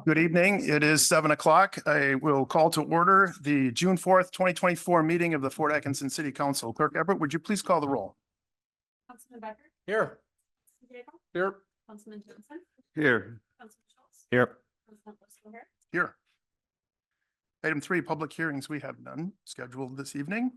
Good evening. It is 7 o'clock. I will call to order the June 4th, 2024 meeting of the Fort Atkinson City Council. Clerk Everett, would you please call the roll? Councilman Becker. Here. Here. Councilman Johnson. Here. Councilman Schultz. Here. Councilman Bristol here. Here. Item 3, public hearings. We have none scheduled this evening.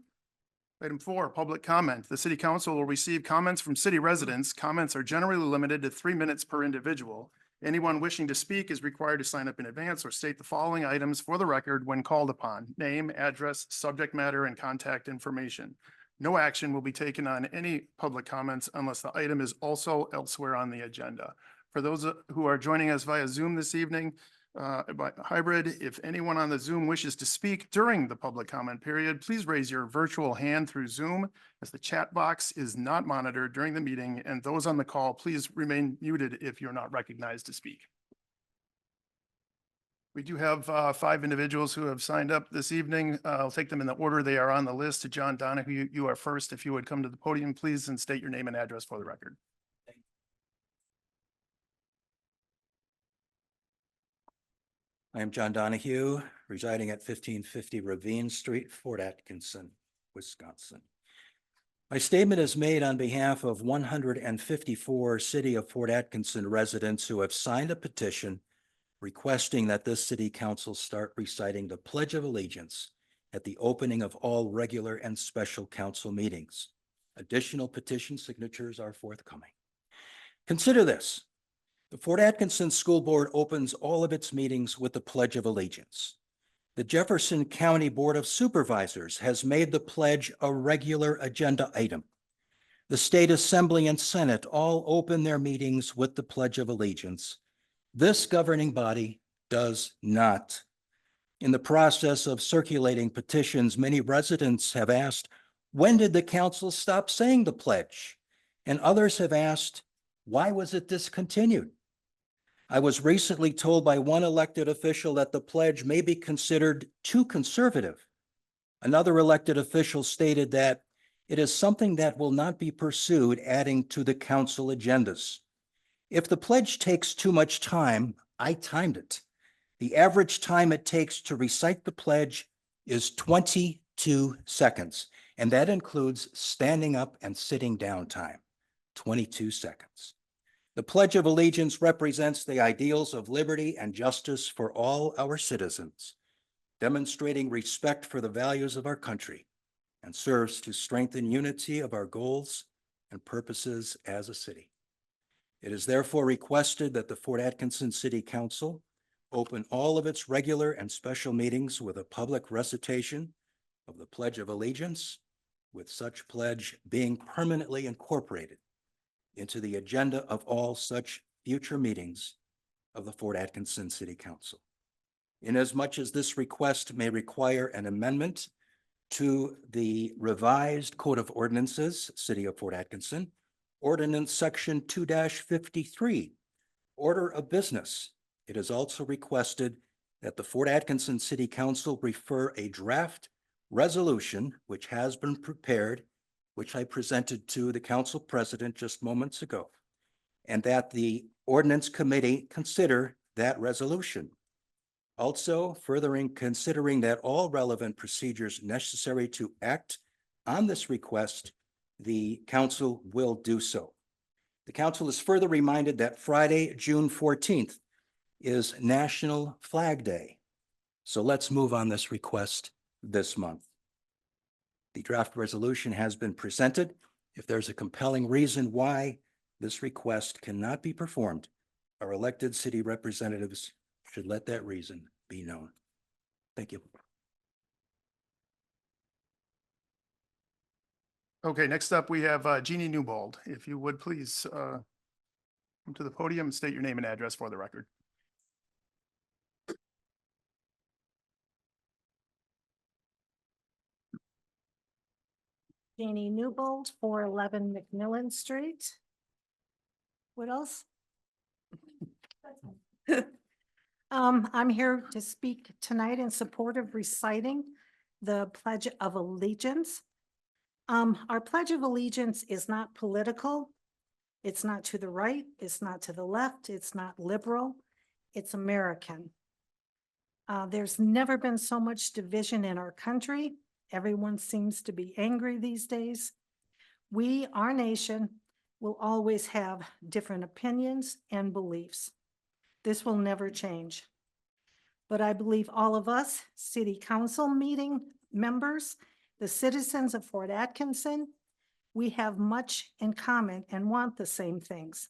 Item 4, public comment. The City Council will receive comments from city residents. Comments are generally limited to 3 minutes per individual. Anyone wishing to speak is required to sign up in advance or state the following items for the record when called upon: name, address, subject matter, and contact information. No action will be taken on any public comments unless the item is also elsewhere on the agenda. For those who are joining us via Zoom this evening, by hybrid, if anyone on the Zoom wishes to speak during the public comment period, please raise your virtual hand through Zoom, as the chat box is not monitored during the meeting, and those on the call, please remain muted if you're not recognized to speak. We do have 5 individuals who have signed up this evening. I'll take them in the order they are on the list. John Donahue, you are first. If you would come to the podium, please, and state your name and address for the record. I am John Donahue, residing at 1550 Ravine Street, Fort Atkinson, Wisconsin. My statement is made on behalf of 154 City of Fort Atkinson residents who have signed a petition requesting that this City Council start reciting the Pledge of Allegiance at the opening of all regular and special council meetings. Additional petition signatures are forthcoming. Consider this. The Fort Atkinson School Board opens all of its meetings with the Pledge of Allegiance. The Jefferson County Board of Supervisors has made the pledge a regular agenda item. The State Assembly and Senate all open their meetings with the Pledge of Allegiance. This governing body does not. In the process of circulating petitions, many residents have asked, when did the council stop saying the pledge? And others have asked, why was it discontinued? I was recently told by one elected official that the pledge may be considered too conservative. Another elected official stated that it is something that will not be pursued, adding to the council agendas. If the pledge takes too much time, I timed it. The average time it takes to recite the pledge is 22 seconds, and that includes standing up and sitting down time, 22 seconds. The Pledge of Allegiance represents the ideals of liberty and justice for all our citizens, demonstrating respect for the values of our country, and serves to strengthen unity of our goals and purposes as a city. It is therefore requested that the Fort Atkinson City Council open all of its regular and special meetings with a public recitation of the Pledge of Allegiance, with such pledge being permanently incorporated into the agenda of all such future meetings of the Fort Atkinson City Council. Inasmuch as this request may require an amendment to the revised Code of Ordinances, City of Fort Atkinson, Ordinance Section 2-53, Order of Business, it is also requested that the Fort Atkinson City Council refer a draft resolution which has been prepared, which I presented to the council president just moments ago, and that the ordinance committee consider that resolution. Also, furthering considering that all relevant procedures necessary to act on this request, the council will do so. The council is further reminded that Friday, June 14th is National Flag Day. So let's move on this request this month. The draft resolution has been presented. If there's a compelling reason why this request cannot be performed, our elected city representatives should let that reason be known. Thank you. Okay, next up, we have Jeannie Newbold. If you would please come to the podium and state your name and address for the record. Jeannie Newbold, 411 McMillan Street. What else? I'm here to speak tonight in support of reciting the Pledge of Allegiance. Our Pledge of Allegiance is not political. It's not to the right, it's not to the left, it's not liberal, it's American. There's never been so much division in our country. Everyone seems to be angry these days. We, our nation, will always have different opinions and beliefs. This will never change. But I believe all of us, city council meeting members, the citizens of Fort Atkinson, we have much in common and want the same things: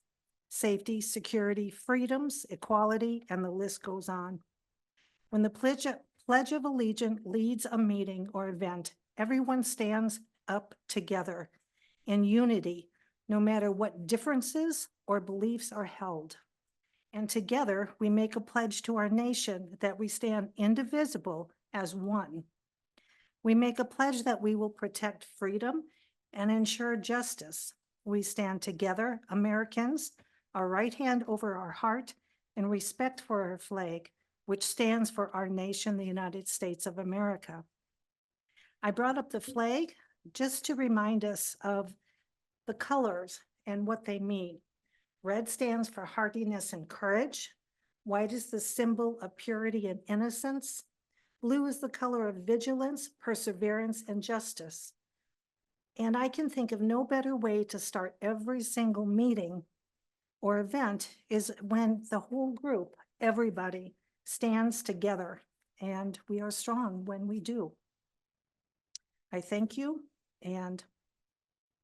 safety, security, freedoms, equality, and the list goes on. When the Pledge of Allegiance leads a meeting or event, everyone stands up together in unity, no matter what differences or beliefs are held. And together, we make a pledge to our nation that we stand indivisible as one. We make a pledge that we will protect freedom and ensure justice. We stand together, Americans, our right hand over our heart, in respect for our flag, which stands for our nation, the United States of America. I brought up the flag just to remind us of the colors and what they mean. Red stands for hardiness and courage. White is the symbol of purity and innocence. Blue is the color of vigilance, perseverance, and justice. And I can think of no better way to start every single meeting or event is when the whole group, everybody, stands together, and we are strong when we do. I thank you and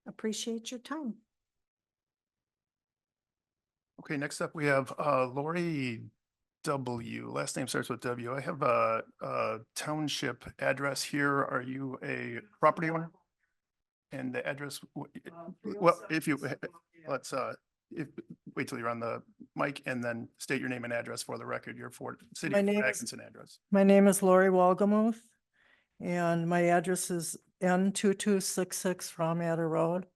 appreciate your time. Okay, next up, we have Lori W. Last name starts with W. I have a township address here. Are you a property owner? And the address, well, if you, let's, wait till you're on the mic and then state your name and address for the record, your Fort City My of name is- Atkinson address. My name is Lori Walgamuth, and my address is N2266 Frommatter Road,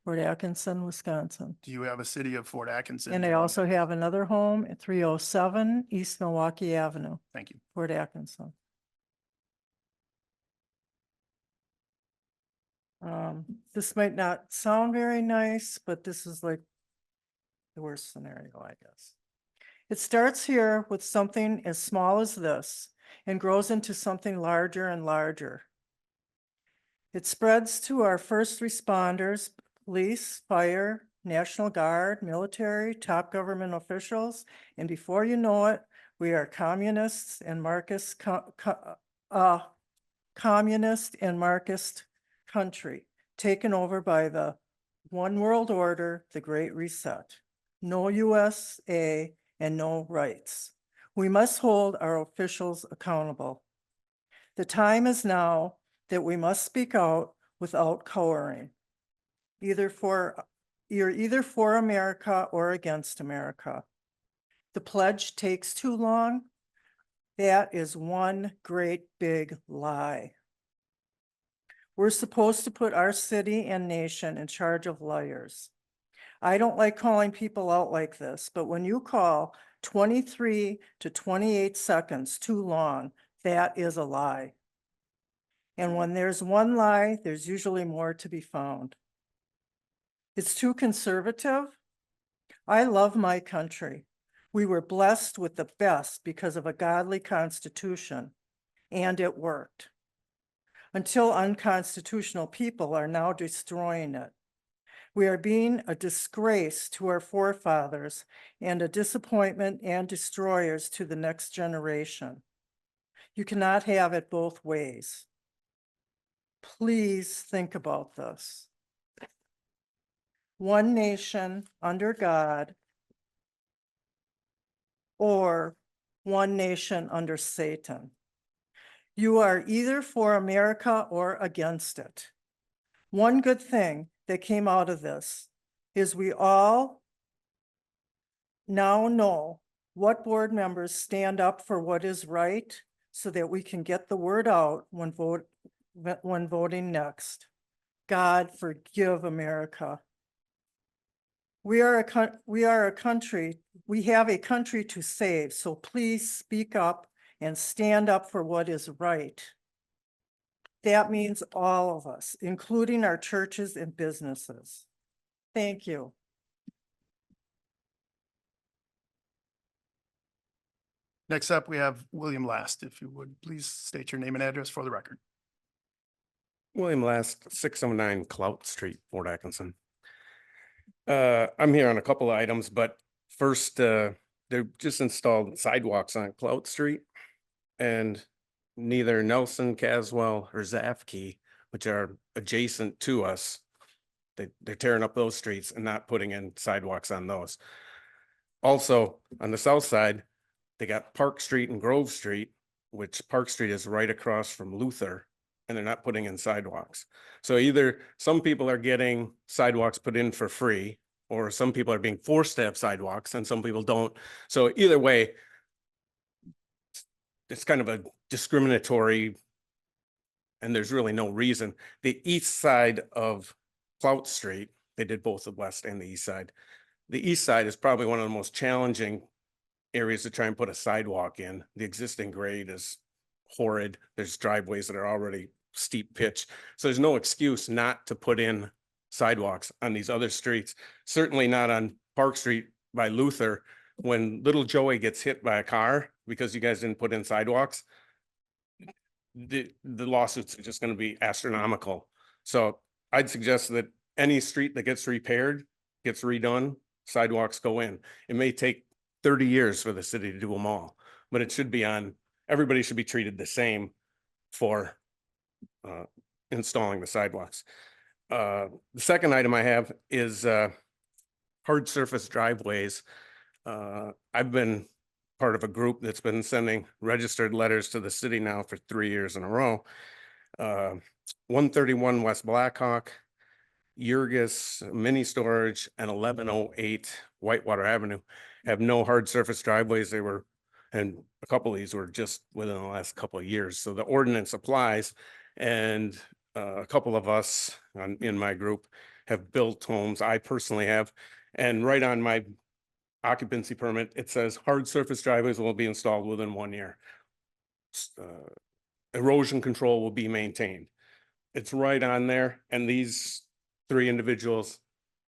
Fort Atkinson, Wisconsin. Do you have a City of Fort Atkinson? And I also have another home at 307 East Milwaukee Avenue, Thank you. Fort Atkinson. This might not sound very nice, but this is like the worst scenario, I guess. It starts here with something as small as this and grows into something larger and larger. It spreads to our first responders, police, fire, National Guard, military, top government officials, and before you know it, we are communist and Marxist country, taken over by the one world order, the Great Reset. No USA and no rights. We must hold our officials accountable. The time is now that we must speak out without cowering. You're either for America or against America. The pledge takes too long. That is one great big lie. We're supposed to put our city and nation in charge of liars. I don't like calling people out like this, but when you call 23 to 28 seconds too long, that is a lie. And when there's one lie, there's usually more to be found. It's too conservative. I love my country. We were blessed with the best because of a godly constitution, and it worked. Until unconstitutional people are now destroying it. We are being a disgrace to our forefathers and a disappointment and destroyers to the next generation. You cannot have it both ways. Please think about this. One nation under God, or one nation under Satan. You are either for America or against it. One good thing that came out of this is we all now know what board members stand up for what is right so that we can get the word out when voting next. God forgive America. We are a country, we have a country to save, so please speak up and stand up for what is right. That means all of us, including our churches and businesses. Thank you. Next up, we have William Last. If you would please state your name and address for the record. William Last, 609 Clout Street, Fort Atkinson. I'm here on a couple of items, but first, they just installed sidewalks on Clout Street. And neither Nelson, Caswell, or Zafke, which are adjacent to us, they're tearing up those streets and not putting in sidewalks on those. Also, on the south side, they got Park Street and Grove Street, which Park Street is right across from Luther, and they're not putting in sidewalks. So either some people are getting sidewalks put in for free, or some people are being forced to have sidewalks and some people don't. So either way, it's kind of a discriminatory, and there's really no reason. The east side of Clout Street, they did both the west and the east side. The east side is probably one of the most challenging areas to try and put a sidewalk in. The existing grade is horrid. There's driveways that are already steep pitch. So there's no excuse not to put in sidewalks on these other streets. Certainly not on Park Street by Luther. When little Joey gets hit by a car because you guys didn't put in sidewalks, the lawsuits are just going to be astronomical. So I'd suggest that any street that gets repaired, gets redone, sidewalks go in. It may take 30 years for the city to do them all, but it should be on, everybody should be treated the same for installing the sidewalks. The second item I have is hard surface driveways. I've been part of a group that's been sending registered letters to the city now for 3 years in a row. 131 West Blackhawk, Yurgis Mini Storage, and 1108 Whitewater Avenue have no hard surface driveways. They were, and a couple of these were just within the last couple of years. So the ordinance applies, and a couple of us in my group have built homes. I personally have, and right on my occupancy permit, it says hard surface driveways will be installed within 1 year. Erosion control will be maintained. It's right on there, and these three individuals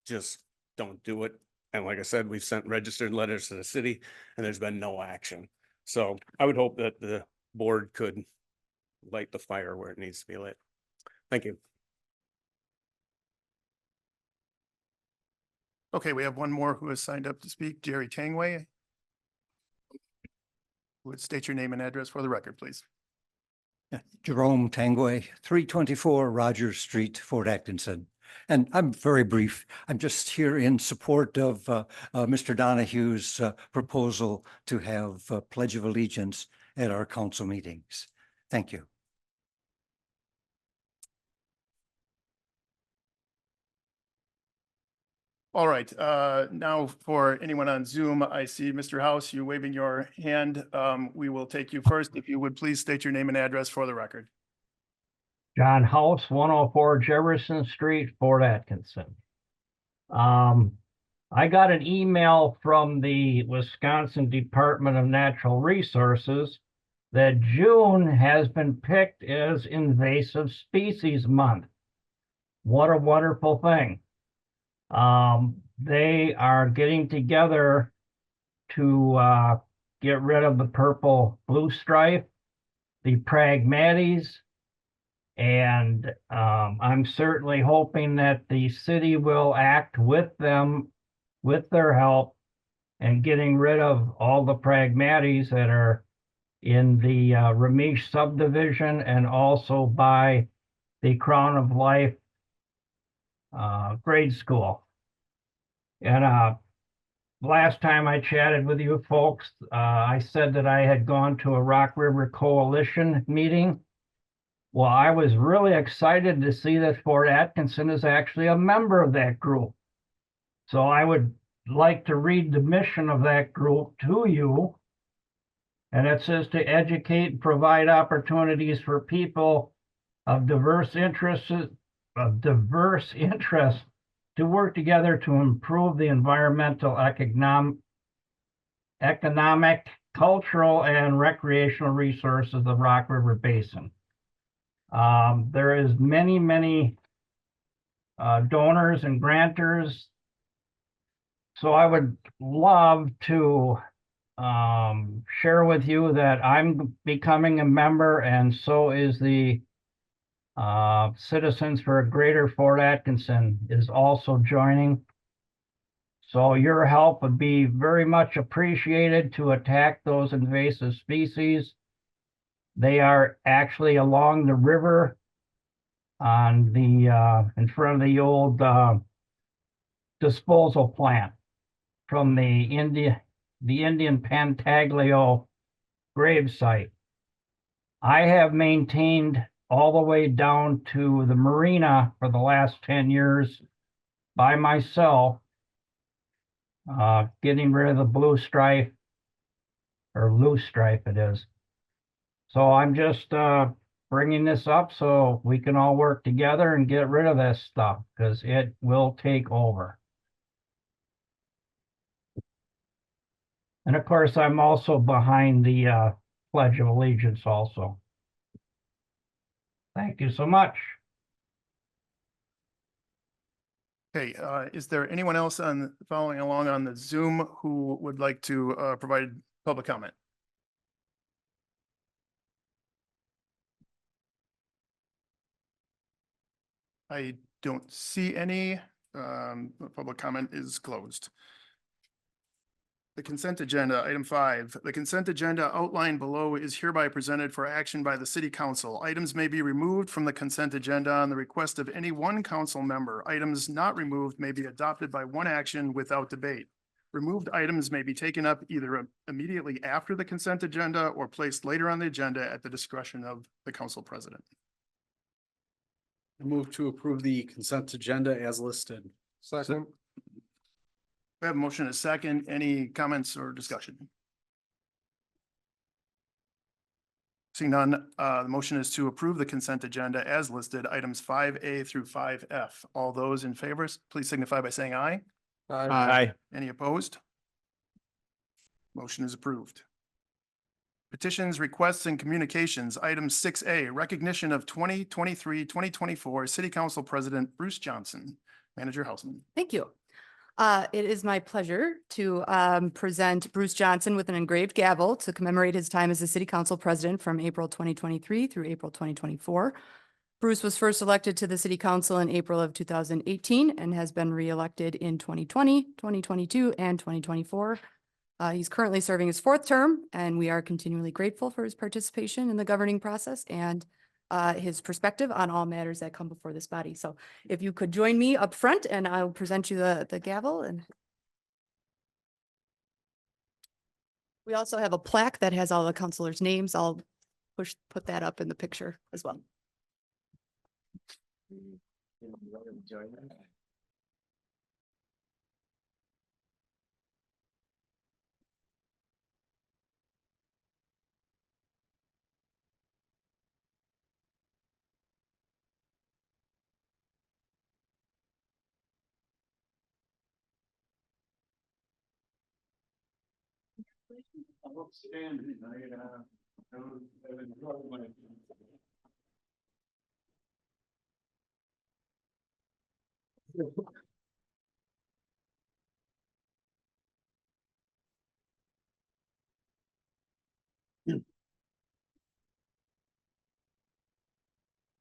just don't do it. And like I said, we've sent registered letters to the city and there's been no action. So I would hope that the board could light the fire where it needs to be lit. Thank you. Okay, we have one more who has signed up to speak, Jerry Tangway. Would state your name and address for the record, please. Jerome Tangway, 324 Rogers Street, Fort Atkinson. And I'm very brief. I'm just here in support of Mr. Donahue's proposal to have Pledge of Allegiance at our council meetings. Thank you. All right, now for anyone on Zoom, I see Mr. House, you waving your hand. We will take you first. If you would please state your name and address for the record. John House, 104 Jefferson Street, Fort Atkinson. I got an email from the Wisconsin Department of Natural Resources that June has been picked as Invasive Species Month. What a wonderful thing. They are getting together to get rid of the purple blue stripe, the Pragmates, and I'm certainly hoping that the city will act with them, with their help, and getting rid of all the Pragmates that are in the Ramish subdivision and also by the Crown of Life grade school. And last time I chatted with you folks, I said that I had gone to a Rock River Coalition meeting. Well, I was really excited to see that Fort Atkinson is actually a member of that group. So I would like to read the mission of that group to you. And it says to educate and provide opportunities for people of diverse interests to work together to improve the environmental, economic, cultural, and recreational resources of the Rock River Basin. There is many donors and grantors. So I would love to share with you that I'm becoming a member, and so is the Citizens for Greater Fort Atkinson is also joining. So your help would be very much appreciated to attack those invasive species. They are actually along the river on the in front of the old disposal plant from the Indian Pantaglio grave site. I have maintained all the way down to the marina for the last 10 years by myself, getting rid of the blue stripe or loose stripe it is. So I'm just bringing this up so we can all work together and get rid of this stuff because it will take over. And of course, I'm also behind the Pledge of Allegiance also. Thank you so much. Okay, is there anyone else following along on the Zoom who would like to provide public comment? I don't see any. Public comment is closed. The consent agenda, item 5. The consent agenda outlined below is hereby presented for action by the city council. Items may be removed from the consent agenda on the request of any one council member. Items not removed may be adopted by one action without debate. Removed items may be taken up either immediately after the consent agenda or placed later on the agenda at the discretion of the council president. I move to approve the consent agenda as listed. Second. We have a motion and a second. Any comments or discussion? Seeing none, the motion is to approve the consent agenda as listed, items 5A through 5F. All those in favor, please signify by saying aye. Aye. Any opposed? Motion is approved. Petitions, requests, and communications, item 6A, recognition of 2023-2024 City Council President Bruce Johnson. Manager Hausman. Thank you. It is my pleasure to present Bruce Johnson with an engraved gavel to commemorate his time as the City Council President from April 2023 through April 2024. Bruce was first elected to the City Council in April of 2018 and has been reelected in 2020, 2022, and 2024. He's currently serving his 4th term, and we are continually grateful for his participation in the governing process and his perspective on all matters that come before this body. So if you could join me up front and I'll present you the gavel. And we also have a plaque that has all the councilors' names. I'll put that up in the picture as well.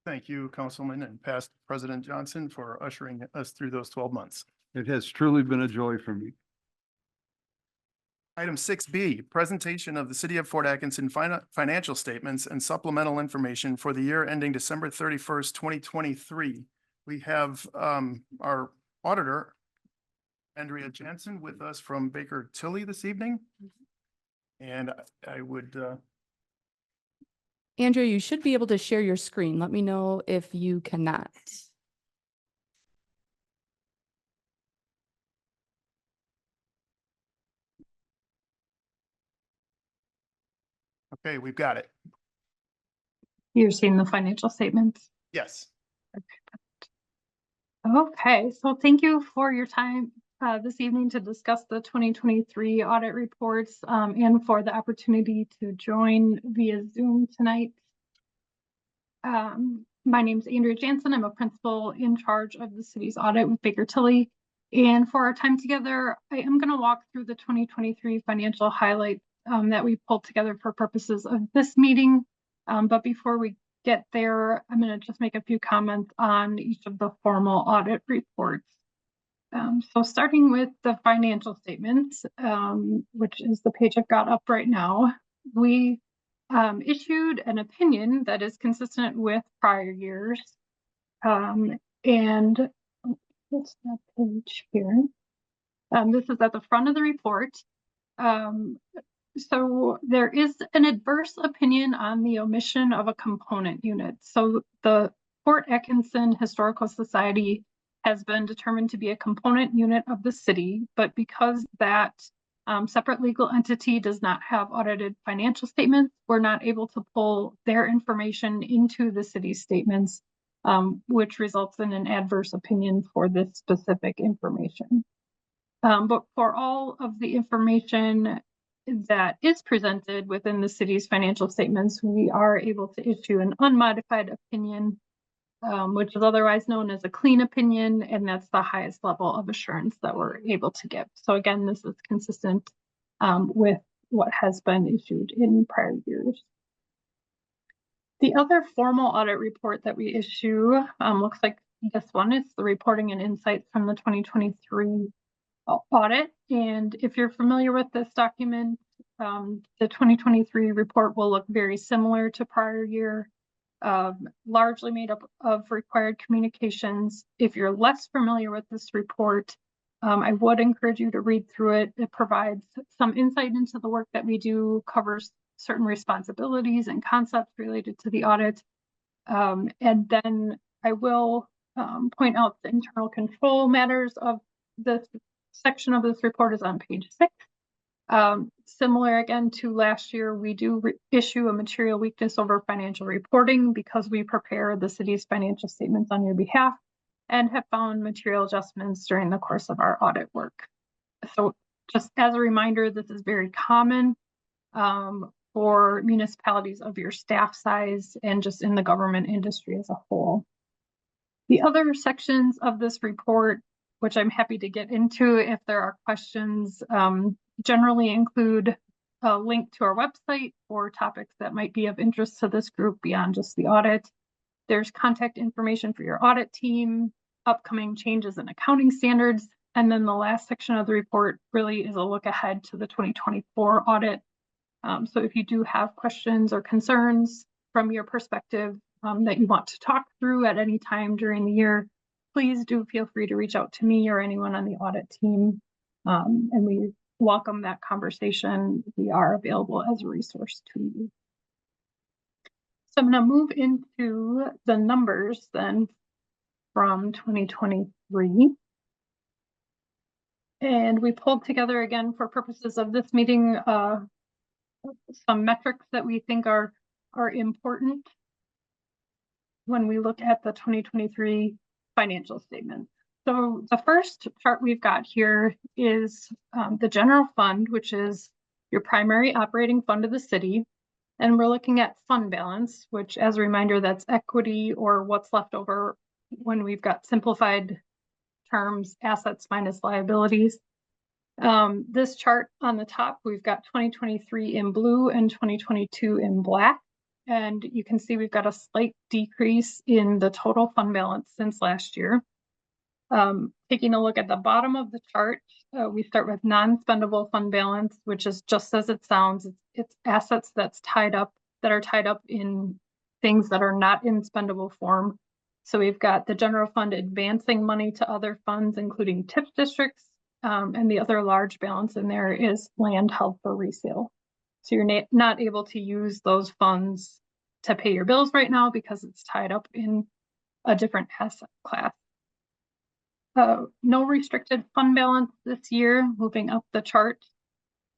Thank you, Councilman and past President Johnson, for ushering us through those 12 months. It has truly been a joy for me. Item 6B, presentation of the City of Fort Atkinson financial statements and supplemental information for the year ending December 31st, 2023. We have our auditor, Andrea Jansen, with us from Baker Tilly this evening. And I would Andrea, you should be able to share your screen. Let me know if you cannot. Okay, we've got it. You're seeing the financial statements. Yes. Okay, so thank you for your time this evening to discuss the 2023 audit reports and for the opportunity to join via Zoom tonight. My name is Andrea Jansen. I'm a principal in charge of the city's audit with Baker Tilly. And for our time together, I am going to walk through the 2023 financial highlights that we pulled together for purposes of this meeting. But before we get there, I'm going to just make a few comments on each of the formal audit reports. So starting with the financial statements, which is the page I've got up right now, we issued an opinion that is consistent with prior years. And what's that page here? This is at the front of the report. So there is an adverse opinion on the omission of a component unit. So the Fort Atkinson Historical Society has been determined to be a component unit of the city, but because that separate legal entity does not have audited financial statements, we're not able to pull their information into the city's statements, which results in an adverse opinion for this specific information. But for all of the information that is presented within the city's financial statements, we are able to issue an unmodified opinion, which is otherwise known as a clean opinion, and that's the highest level of assurance that we're able to give. So again, this is consistent with what has been issued in prior years. The other formal audit report that we issue looks like this one. It's the reporting and insights from the 2023 audit. And if you're familiar with this document, the 2023 report will look very similar to prior year, largely made up of required communications. If you're less familiar with this report, I would encourage you to read through it. It provides some insight into the work that we do, covers certain responsibilities and concepts related to the audit. And then I will point out the internal control matters of this section of this report is on page 6. Similar again to last year, we do issue a material weakness over financial reporting because we prepare the city's financial statements on your behalf and have found material adjustments during the course of our audit work. So just as a reminder, this is very common for municipalities of your staff size and just in the government industry as a whole. The other sections of this report, which I'm happy to get into if there are questions, generally include a link to our website for topics that might be of interest to this group beyond just the audit. There's contact information for your audit team, upcoming changes in accounting standards, and then the last section of the report really is a look ahead to the 2024 audit. So if you do have questions or concerns from your perspective that you want to talk through at any time during the year, please do feel free to reach out to me or anyone on the audit team, and we welcome that conversation. We are available as a resource to you. So I'm going to move into the numbers then from 2023. And we pulled together again for purposes of this meeting some metrics that we think are important when we look at the 2023 financial statements. So the first chart we've got here is the general fund, which is your primary operating fund of the city. And we're looking at fund balance, which as a reminder, that's equity or what's left over when we've got simplified terms, assets minus liabilities. This chart on the top, we've got 2023 in blue and 2022 in black. And you can see we've got a slight decrease in the total fund balance since last year. Taking a look at the bottom of the chart, we start with non-spendable fund balance, which is just as it sounds. It's assets that are tied up in things that are not in spendable form. So we've got the general fund advancing money to other funds, including TIF districts, and the other large balance in there is land held for resale. So you're not able to use those funds to pay your bills right now because it's tied up in a different asset class. No restricted fund balance this year, moving up the chart.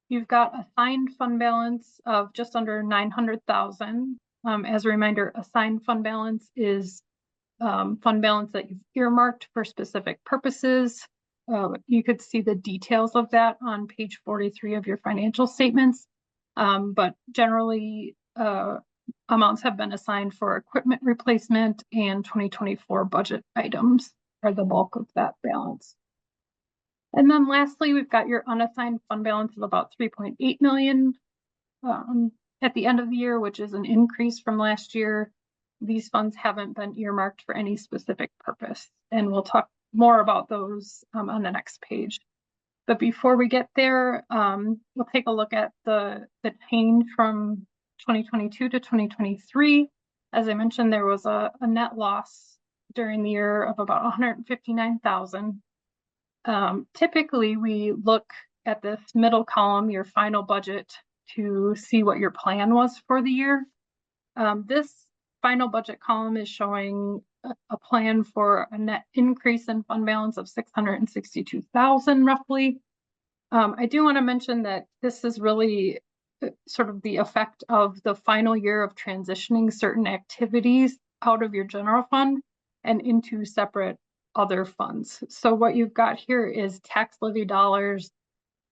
You've got assigned fund balance of just under 900,000. As a reminder, assigned fund balance is fund balance that you've earmarked for specific purposes. You could see the details of that on page 43 of your financial statements. But generally, amounts have been assigned for equipment replacement and 2024 budget items are the bulk of that balance. And then lastly, we've got your unassigned fund balance of about 3.8 million. at the end of the year, which is an increase from last year. These funds haven't been earmarked for any specific purpose, and we'll talk more about those on the next page. But before we get there, we'll take a look at the change from 2022 to 2023. As I mentioned, there was a net loss during the year of about 159,000. Typically, we look at this middle column, your final budget, to see what your plan was for the year. This final budget column is showing a plan for a net increase in fund balance of 662,000 roughly. I do want to mention that this is really sort of the effect of the final year of transitioning certain activities out of your general fund and into separate other funds. So what you've got here is tax levy dollars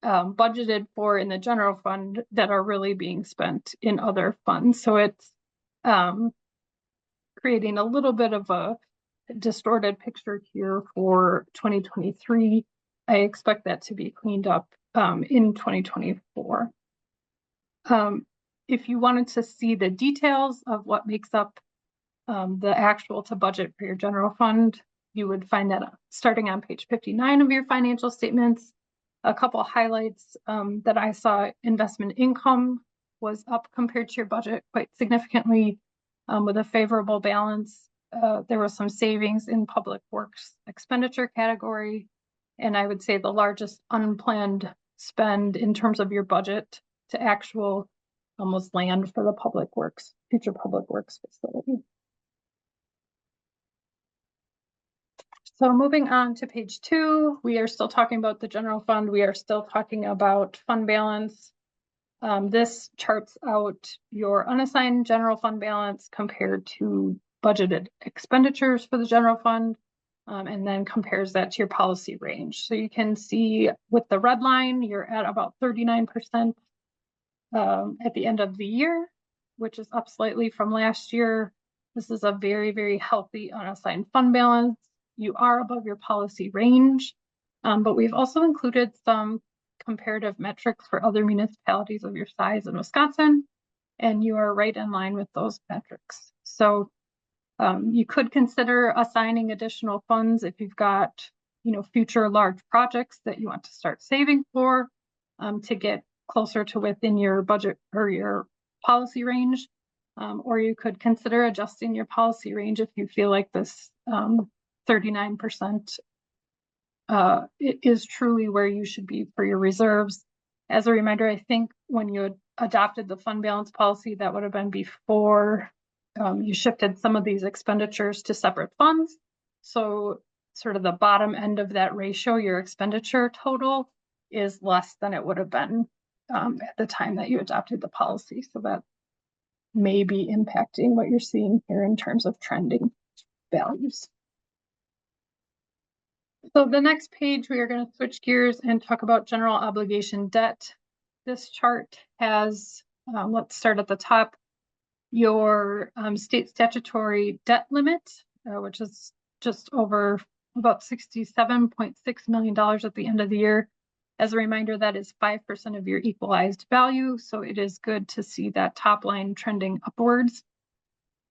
budgeted for in the general fund that are really being spent in other funds. So it's creating a little bit of a distorted picture here for 2023. I expect that to be cleaned up in 2024. If you wanted to see the details of what makes up the actual to budget for your general fund, you would find that starting on page 59 of your financial statements. A couple of highlights that I saw: investment income was up compared to your budget quite significantly with a favorable balance. There was some savings in public works expenditure category. And I would say the largest unplanned spend in terms of your budget to actual almost land for the public works, future public works facility. So moving on to page 2, we are still talking about the general fund. We are still talking about fund balance. This charts out your unassigned general fund balance compared to budgeted expenditures for the general fund, and then compares that to your policy range. So you can see with the red line, you're at about 39% at the end of the year, which is up slightly from last year. This is a very, very healthy unassigned fund balance. You are above your policy range, but we've also included some comparative metrics for other municipalities of your size in Wisconsin, and you are right in line with those metrics. So you could consider assigning additional funds if you've got, future large projects that you want to start saving for to get closer to within your budget or your policy range. Or you could consider adjusting your policy range if you feel like this 39% is truly where you should be for your reserves. As a reminder, I think when you adopted the fund balance policy, that would have been before you shifted some of these expenditures to separate funds. So sort of the bottom end of that ratio, your expenditure total, is less than it would have been at the time that you adopted the policy. So that may be impacting what you're seeing here in terms of trending values. So the next page, we are going to switch gears and talk about general obligation debt. This chart has, let's start at the top, your state statutory debt limit, which is just over about $67.6 million at the end of the year. As a reminder, that is 5% of your equalized value. So it is good to see that top line trending upwards.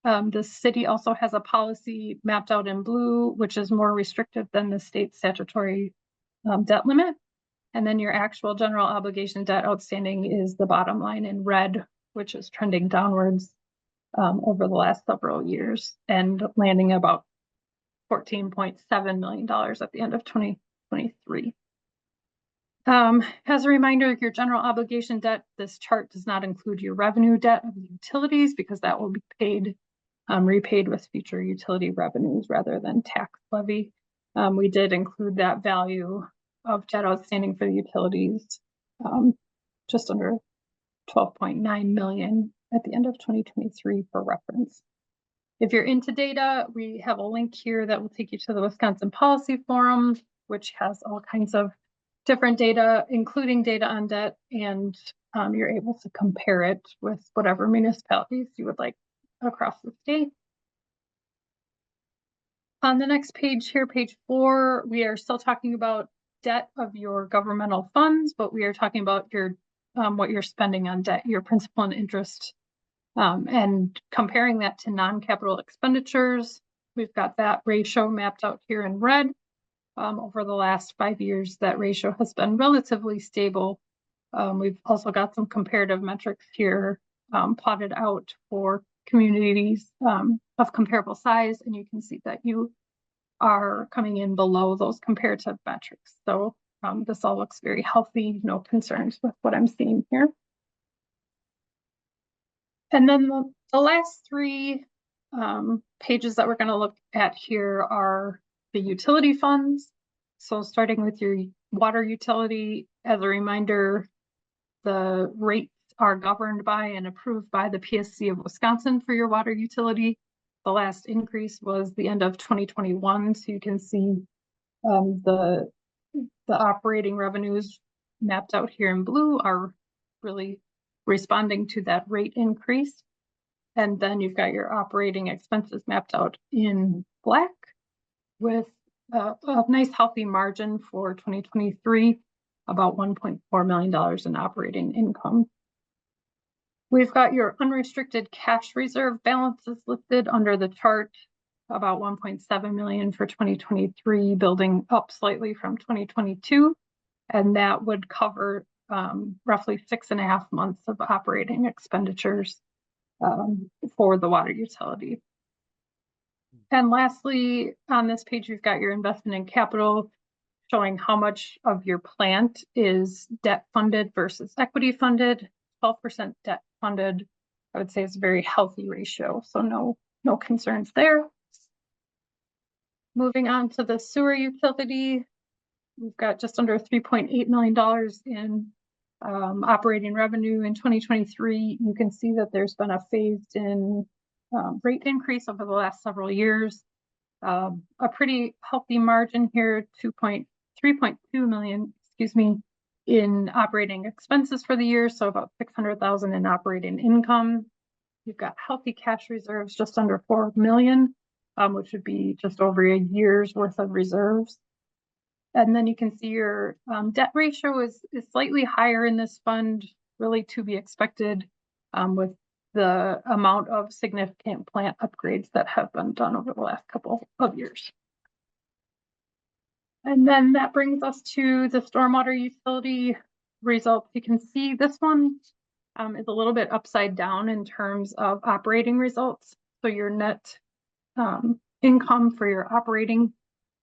The city also has a policy mapped out in blue, which is more restrictive than the state statutory debt limit. And then your actual general obligation debt outstanding is the bottom line in red, which is trending downwards over the last several years and landing about $14.7 million at the end of 2023. As a reminder, your general obligation debt, this chart does not include your revenue debt of the utilities because that will be paid, repaid with future utility revenues rather than tax levy. We did include that value of debt outstanding for the utilities, just under 12.9 million at the end of 2023 for reference. If you're into data, we have a link here that will take you to the Wisconsin Policy Forum, which has all kinds of different data, including data on debt, and you're able to compare it with whatever municipalities you would like across the state. On the next page here, page 4, we are still talking about debt of your governmental funds, but we are talking about your what you're spending on debt, your principal and interest. And comparing that to non-capital expenditures, we've got that ratio mapped out here in red. Over the last 5 years, that ratio has been relatively stable. We've also got some comparative metrics here plotted out for communities of comparable size, and you can see that you are coming in below those comparative metrics. So this all looks very healthy, no concerns with what I'm seeing here. And then the last three pages that we're going to look at here are the utility funds. So starting with your water utility, as a reminder, the rates are governed by and approved by the PSC of Wisconsin for your water utility. The last increase was the end of 2021. So you can see the operating revenues mapped out here in blue are really responding to that rate increase. And then you've got your operating expenses mapped out in black with a nice healthy margin for 2023, about $1.4 million in operating income. We've got your unrestricted cash reserve balances listed under the chart, about 1.7 million for 2023, building up slightly from 2022. And that would cover roughly 6.5 months of operating expenditures for the water utility. And lastly, on this page, you've got your investment in capital showing how much of your plant is debt funded versus equity funded. 12% debt funded, I would say, is a very healthy ratio. So no concerns there. Moving on to the sewer utility, we've got just under $3.8 million in operating revenue in 2023. You can see that there's been a phased in rate increase over the last several years. A pretty healthy margin here, 3.2 million, in operating expenses for the year. So about 600,000 in operating income. You've got healthy cash reserves, just under 4 million, which would be just over a year's worth of reserves. And then you can see your debt ratio is slightly higher in this fund, really to be expected with the amount of significant plant upgrades that have been done over the last couple of years. And then that brings us to the stormwater utility results. You can see this one is a little bit upside down in terms of operating results. So your net income for your operating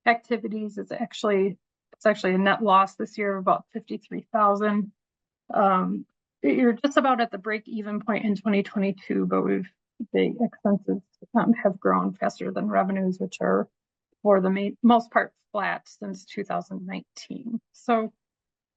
activities is actually a net loss this year of about 53,000. You're just about at the break-even point in 2022, but the expenses have grown faster than revenues, which are for the most part flat since 2019. So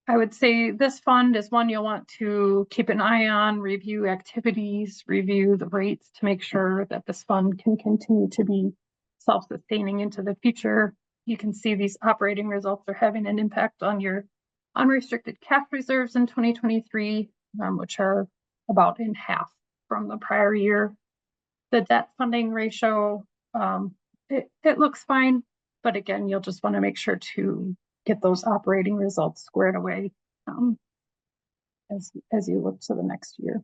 I would say this fund is one you'll want to keep an eye on, review activities, review the rates to make sure that this fund can continue to be self-sustaining into the future. You can see these operating results are having an impact on your unrestricted cash reserves in 2023, which are about in half from the prior year. The debt funding ratio, it looks fine, but again, you'll just want to make sure to get those operating results squared away as you look to the next year.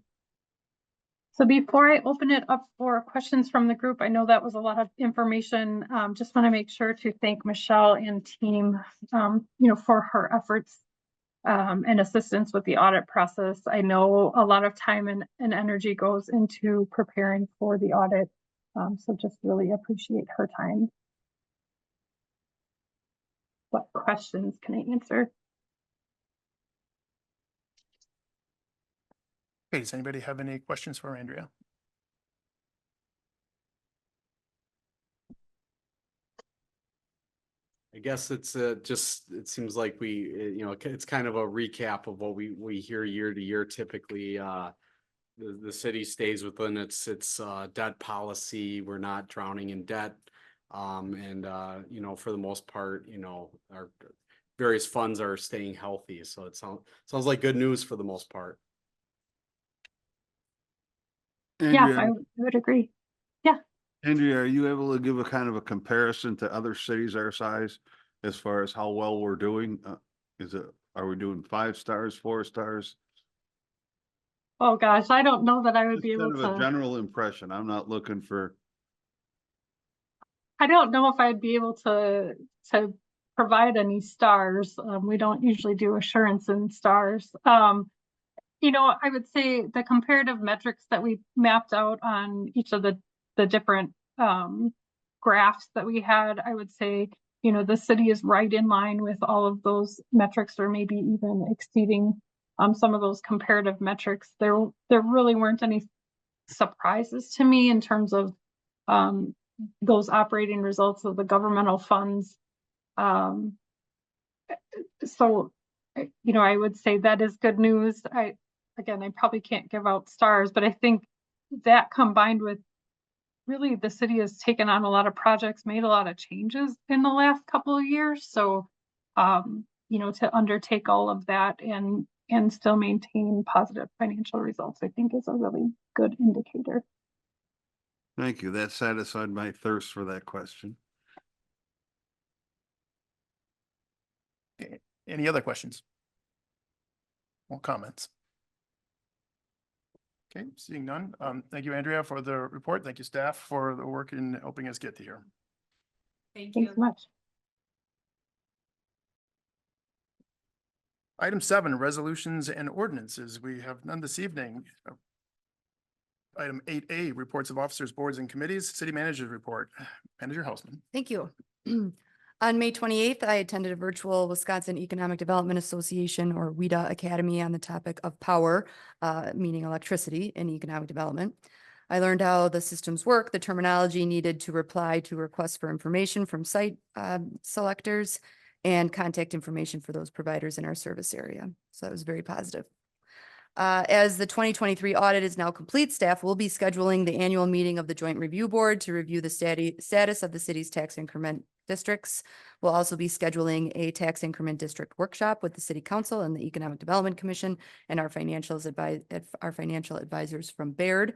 So before I open it up for questions from the group, I know that was a lot of information. Just want to make sure to thank Michelle and team, for her efforts and assistance with the audit process. I know a lot of time and energy goes into preparing for the audit. So just really appreciate her time. What questions can I answer? Okay, does anybody have any questions for Andrea? I guess it's just, it seems like it's kind of a recap of what we hear year to year. Typically, the city stays within its debt policy. We're not drowning in debt. For the most part, our various funds are staying healthy. So it sounds like good news for the most part. Yeah, Andrea, I would agree. Andrea, are you able to give a kind of a comparison to other cities our size as far as how well we're doing? Are we doing 5 stars, 4 stars? Oh, gosh, I don't know that I would Just be able kind of a to, general impression. I'm not looking for, I don't know if I'd be able to provide any stars. We don't usually do assurance in stars. I would say the comparative metrics that we mapped out on each of the different graphs that we had, I would say, the city is right in line with all of those metrics, or maybe even exceeding some of those comparative metrics. There really weren't any surprises to me in terms of those operating results of the governmental funds. So, I would say that is good news. I probably can't give out stars, but I think that combined with really the city has taken on a lot of projects, made a lot of changes in the last couple of years. So, to undertake all of that and still maintain positive financial results, I think is a really good indicator. thank you. That satisfied my thirst for that question. Any other questions? Or comments? Okay, seeing none. Thank you, Andrea, for the report. Thank you, staff, for the work in helping us get to here. Thank Thanks you. so much. Item 7, resolutions and ordinances. We have none this evening. Item 8A, reports of officers, boards, and committees. City manager's report. Manager Hausman. Thank you. On May 28th, I attended a virtual Wisconsin Economic Development Association, or WEDA Academy, on the topic of power, meaning electricity in economic development. I learned how the systems work, the terminology needed to reply to requests for information from site selectors, and contact information for those providers in our service area. So that was very positive. As the 2023 audit is now complete, staff will be scheduling the annual meeting of the Joint Review Board to review the status of the city's tax increment districts. We'll also be scheduling a tax increment district workshop with the City Council and the Economic Development Commission and our financial advisors from Baird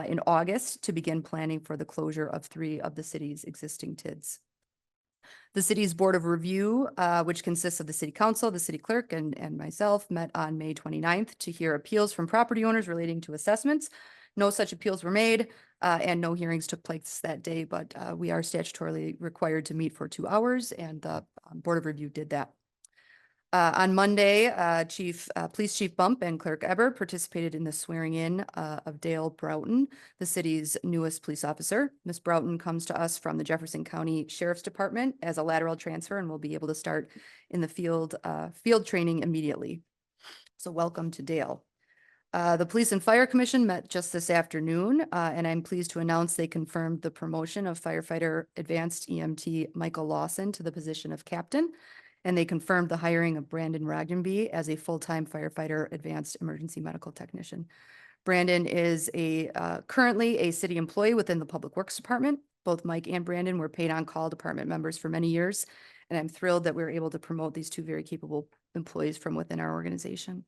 in August to begin planning for the closure of 3 of the city's existing TIDs. The city's Board of Review, which consists of the City Council, the City Clerk, and myself, met on May 29th to hear appeals from property owners relating to assessments. No such appeals were made, and no hearings took place that day, but we are statutorily required to meet for 2 hours, and the Board of Review did that. On Monday, Police Chief Bump and Clerk Eber participated in the swearing in of Dale Broughton, the city's newest police officer. Ms. Broughton comes to us from the Jefferson County Sheriff's Department as a lateral transfer and will be able to start in the field training immediately. So welcome to Dale. The Police and Fire Commission met just this afternoon, and I'm pleased to announce they confirmed the promotion of firefighter advanced EMT Michael Lawson to the position of captain. And they confirmed the hiring of Brandon Ragdenby as a full-time firefighter advanced emergency medical technician. Brandon is currently a city employee within the Public Works Department. Both Mike and Brandon were paid on-call department members for many years, and I'm thrilled that we were able to promote these 2 very capable employees from within our organization.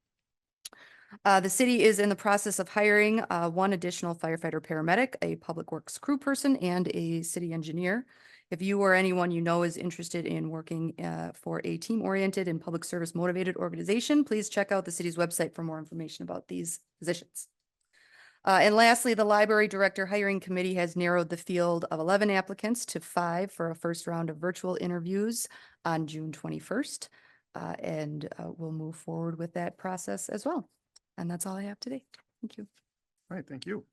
The city is in the process of hiring 1 additional firefighter paramedic, a public works crew person, and a city engineer. If you or anyone you know is interested in working for a team-oriented and public service motivated organization, please check out the city's website for more information about these positions. And lastly, the library director hiring committee has narrowed the field of 11 applicants to 5 for a first round of virtual interviews on June 21st. And we'll move forward with that process as well. And that's all I have today. Thank you. All right, thank you.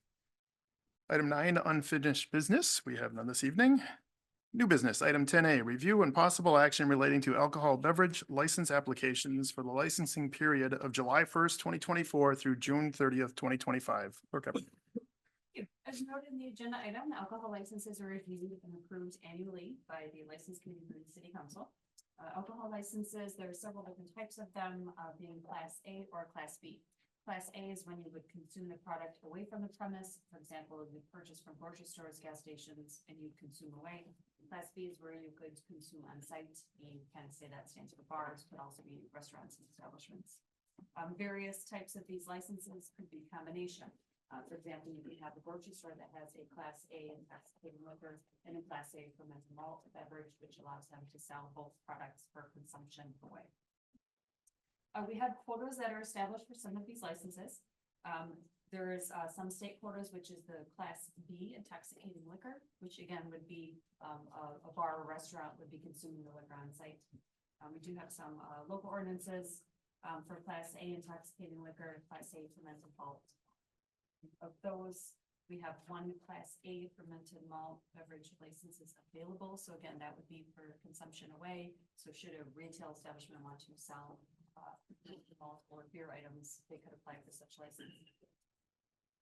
Item 9, unfinished business. We have none this evening. New business, item 10A, review and possible action relating to alcohol beverage license applications for the licensing period of July 1st, 2024 through June 30th, 2025. Clerk Eber. As noted in the agenda item, alcohol licenses are reviewed and approved annually by the License Committee for the City Council. Alcohol licenses, there are several different types of them, being Class A or Class B. Class A is when you would consume the product away from the premise. For example, you purchase from grocery stores, gas stations, and you consume away. Class B is where you could consume on site. You can say that stands for bars, but also be restaurants and establishments. Various types of these licenses could be combination. For example, you could have a grocery store that has a Class A intoxicating liquor and a Class A fermented malt beverage, which allows them to sell both products for consumption away. We have quotas that are established for some of these licenses. There is some state quotas, which is the Class B intoxicating liquor, which again would be a bar or restaurant would be consuming the liquor on site. We do have some local ordinances for Class A intoxicating liquor, Class A fermented malt. Of those, we have one Class A fermented malt beverage licenses available. So again, that would be for consumption away. So should a retail establishment want to sell malt or beer items, they could apply for such license.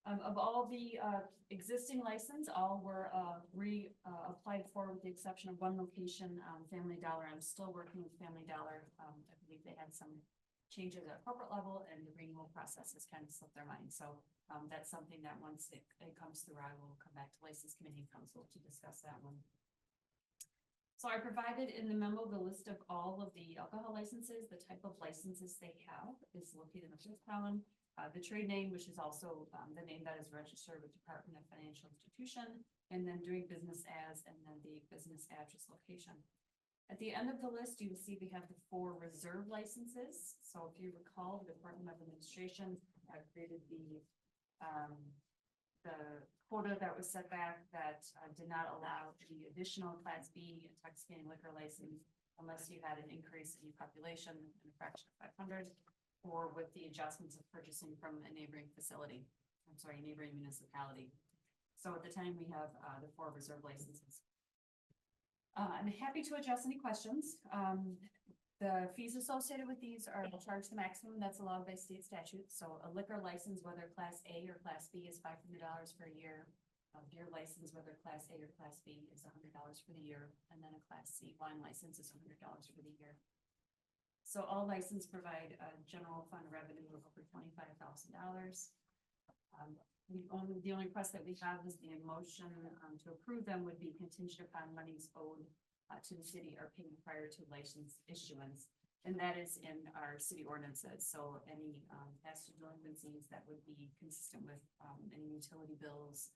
Of all the existing license, all were applied for with the exception of one location, Family Dollar. I'm still working with Family Dollar. I believe they had some changes at corporate level and the renewal process has kind of slipped their mind. So that's something that once it comes through, I will come back to License Committee and Council to discuss that one. So I provided in the memo the list of all of the alcohol licenses. The type of licenses they have is located in the fifth column. The trade name, which is also the name that is registered with Department of Financial Institution, and then doing business as, and then the business address location. At the end of the list, you will see we have the 4 reserve licenses. So if you recall, the Department of Administration created the quota that was set back that did not allow the additional Class B intoxicating liquor license unless you had an increase in your population in a fraction of 500. Or with the adjustments of purchasing from a neighboring facility, neighboring municipality. So at the time we have the 4 reserve licenses. I'm happy to address any questions. The fees associated with these are charged the maximum that's allowed by state statute. So a liquor license, whether Class A or Class B, is $500 for a year. A beer license, whether Class A or Class B, is $100 for the year. And then a Class C wine license is $100 for the year. So all license provide a general fund revenue of over $25,000. The only request that we have is the motion to approve them would be contingent upon monies owed to the city are paid prior to license issuance. And that is in our city ordinances. So any past due delinquencies that would be consistent with any utility bills,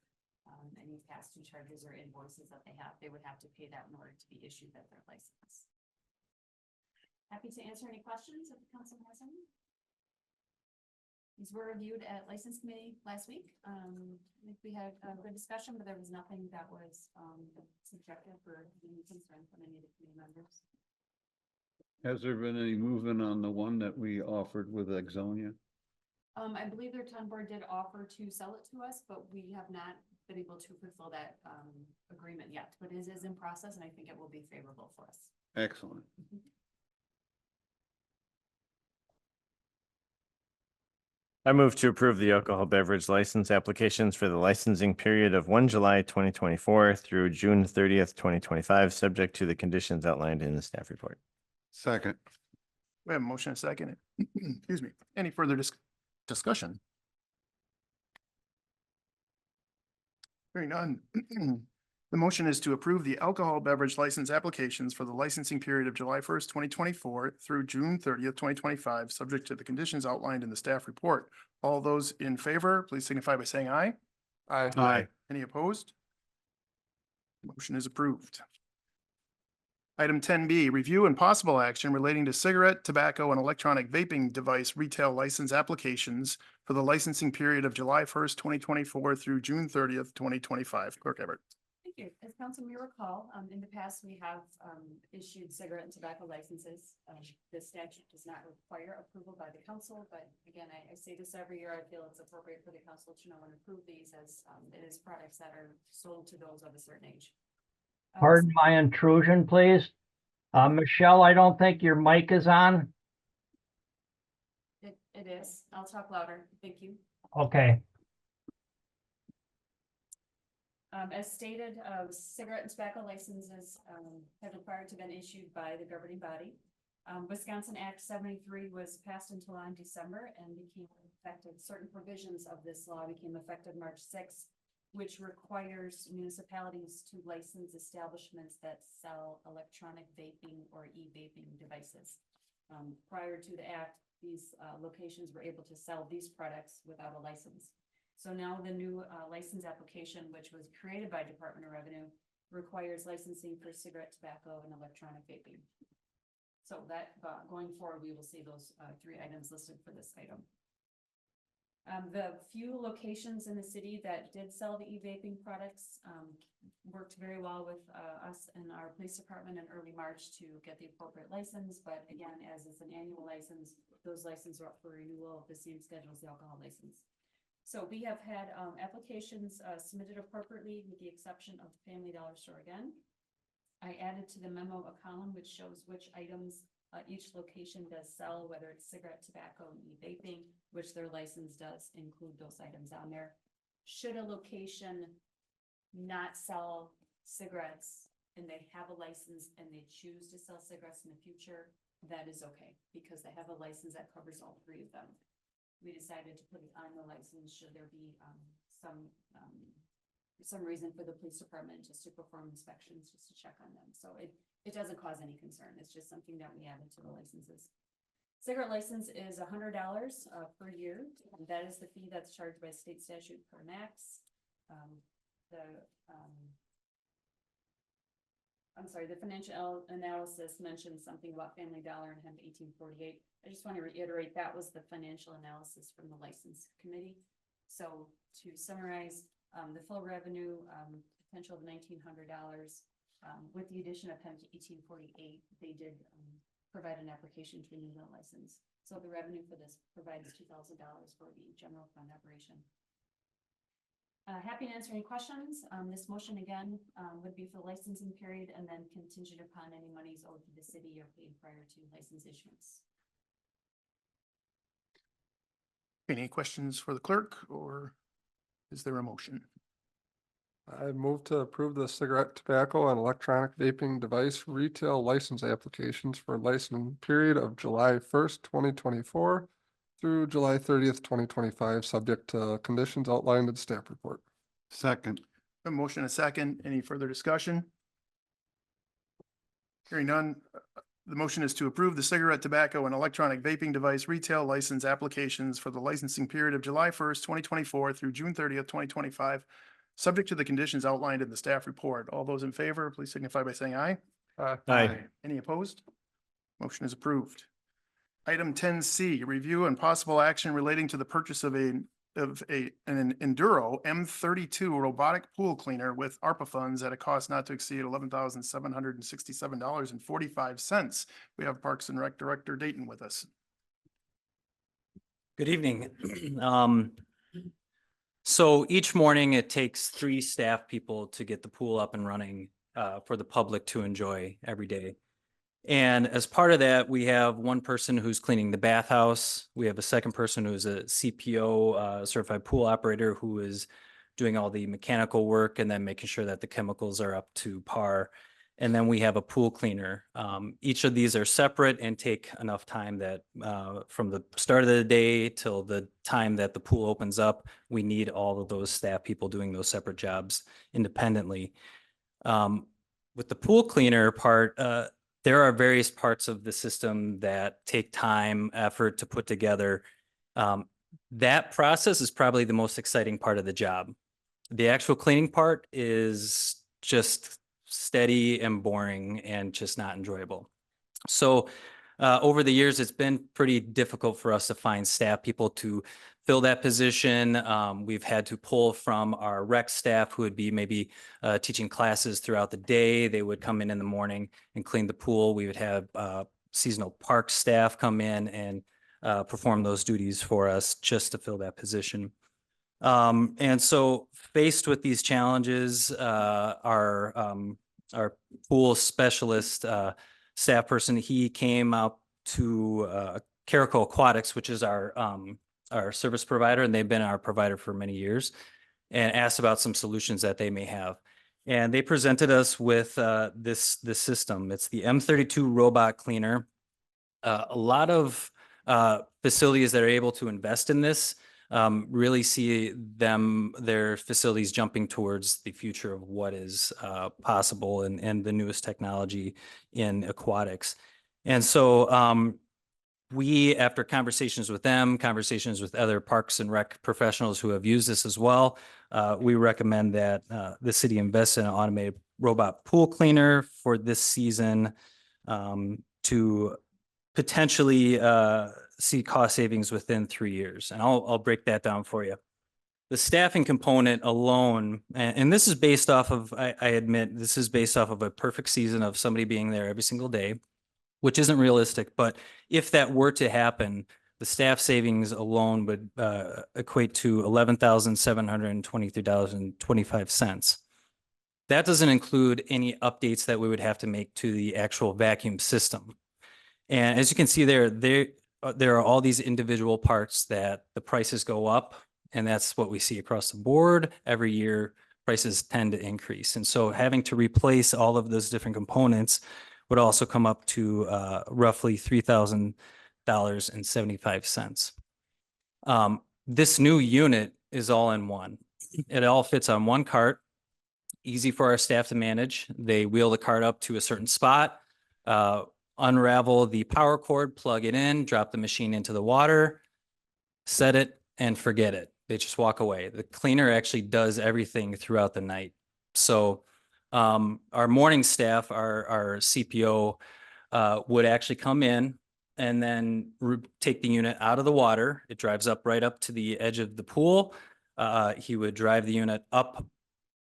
any past due charges or invoices that they would have to pay that in order to be issued at their license. Happy to answer any questions if the council has any. These were reviewed at License Committee last week. I think we had a good discussion, but there was nothing that was subjective or any concern from any of the committee members. Has there been any movement on the one that we offered with Exonia? I believe their town board did offer to sell it to us, but we have not been able to fulfill that agreement yet. But it is in process, and I think it will be favorable for us. Excellent. I move to approve the alcohol beverage license applications for the licensing period of 1 July 2024 through June 30th, 2025, subject to the conditions outlined in the staff report. Second. We have a motion and a second. Excuse me. Any further discussion? Hearing none. The motion is to approve the alcohol beverage license applications for the licensing period of July 1st, 2024 through June 30th, 2025, subject to the conditions outlined in the staff report. All those in favor, please signify by saying aye. Aye. Any opposed? Motion is approved. Item 10B, review and possible action relating to cigarette, tobacco, and electronic vaping device retail license applications for the licensing period of July 1st, 2024 through June 30th, 2025. Clerk Everett. Thank you. As council may recall, in the past, we have issued cigarette and tobacco licenses. This statute does not require approval by the council, but again, I say this every year. I feel it's appropriate for the council to know and approve these as it is products that are sold to those of a certain age. Pardon my intrusion, please. Michelle, I don't think your mic is on. It is. I'll talk louder. Thank you. Okay. As stated, cigarette and tobacco licenses have required to have been issued by the governing body. Wisconsin Act 73 was passed into law in December and became effective. Certain provisions of this law became effective March 6th, which requires municipalities to license establishments that sell electronic vaping or e-vaping devices. Prior to the act, these locations were able to sell these products without a license. So now the new license application, which was created by Department of Revenue, requires licensing for cigarette, tobacco, and electronic vaping. So that going forward, we will see those 3 items listed for this item. The few locations in the city that did sell the e-vaping products, worked very well with, us and our police department in early March to get the appropriate license. But again, as it's an annual license, those licenses are up for renewal, the same schedule as the alcohol license. So we have had, applications, submitted appropriately with the exception of Family Dollar Store again. I added to the memo a column which shows which items each location does sell, whether it's cigarette, tobacco, and e-vaping, which their license does include those items on there. Should a location not sell cigarettes and they have a license and they choose to sell cigarettes in the future, that is okay, because they have a license that covers all three of them. We decided to put it on the license should there be some reason for the police department just to perform inspections, just to check on them. So it doesn't cause any concern. It's just something that we added to the licenses. Cigarette license is $100 per year. And that is the fee that's charged by state statute per max. The financial analysis mentioned something about Family Dollar and Hemp 1848. I just want to reiterate that was the financial analysis from the license committee. So to summarize, the full revenue potential of $1,900 with the addition of Hemp 1848, they did provide an application to renew the license. So the revenue for this provides $2,000 for the general fund operation. Happy to answer any questions. This motion again would be for the licensing period and then contingent upon any monies owed to the city or paid prior to license issuance. Any questions for the clerk, or is there a motion? I move to approve the cigarette, tobacco, and electronic vaping device retail license applications for licensing period of July 1st, 2024 through July 30th, 2025, subject to conditions outlined in staff report. Second. A motion and a second. Any further discussion? Hearing none. The motion is to approve the cigarette, tobacco, and electronic vaping device retail license applications for the licensing period of July 1st, 2024 through June 30th, 2025, subject to the conditions outlined in the staff report. All those in favor, please signify by saying aye. Aye. Any opposed? Motion is approved. Item 10C, review and possible action relating to the purchase of an Enduro M32 robotic pool cleaner with ARPA funds at a cost not to exceed $11,767.45. We have Parks and Rec Director Dayton with us. Good evening. So each morning it takes 3 staff people to get the pool up and running for the public to enjoy every day. And as part of that, we have one person who's cleaning the bathhouse. We have a second person who's a CPO, certified pool operator, who is doing all the mechanical work and then making sure that the chemicals are up to par. And then we have a pool cleaner. Each of these are separate and take enough time that from the start of the day till the time that the pool opens up, we need all of those staff people doing those separate jobs independently. With the pool cleaner part, there are various parts of the system that take time, effort to put together. That process is probably the most exciting part of the job. The actual cleaning part is just steady and boring and just not enjoyable. So over the years, it's been pretty difficult for us to find staff people to fill that position. We've had to pull from our rec staff who would be maybe teaching classes throughout the day. They would come in the morning and clean the pool. We would have seasonal park staff come in and perform those duties for us just to fill that position. And so faced with these challenges, our pool specialist staff person, he came up to Carico Aquatics, which is our service provider, and they've been our provider for many years, and asked about some solutions that they may have. And they presented us with this system. It's the M32 robot cleaner. A lot of facilities that are able to invest in this really see their facilities jumping towards the future of what is possible and the newest technology in aquatics. And so we, after conversations with them, conversations with other Parks and Rec professionals who have used this as well, we recommend that the city invest in an automated robot pool cleaner for this season to potentially see cost savings within 3 years. And I'll break that down for you. The staffing component alone, and this is based off of, I admit, this is based off of a perfect season of somebody being there every single day, which isn't realistic. But if that were to happen, the staff savings alone would equate to $11,723.25. That doesn't include any updates that we would have to make to the actual vacuum system. And as you can see there are all these individual parts that the prices go up, and that's what we see across the board. Every year, prices tend to increase. And so having to replace all of those different components would also come up to roughly $3,000.75. This new unit is all in one. It all fits on one cart, easy for our staff to manage. They wheel the cart up to a certain spot, unravel the power cord, plug it in, drop the machine into the water, set it, and forget it. They just walk away. The cleaner actually does everything throughout the night. So our morning staff, our CPO, would actually come in and then take the unit out of the water. It drives up right up to the edge of the pool. He would drive the unit up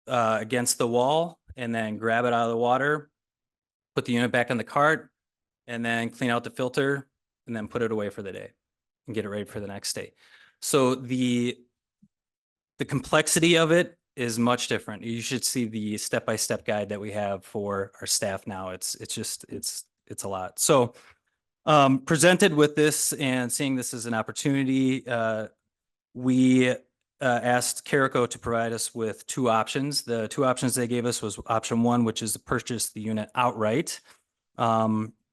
against the wall and then grab it out of the water, put the unit back in the cart, and then clean out the filter and then put it away for the day and get it ready for the next day. So the complexity of it is much different. You should see the step-by-step guide that we have for our staff now. It's a lot. So presented with this and seeing this as an opportunity, we asked Carico to provide us with two options. The two options they gave us was option one, which is to purchase the unit outright.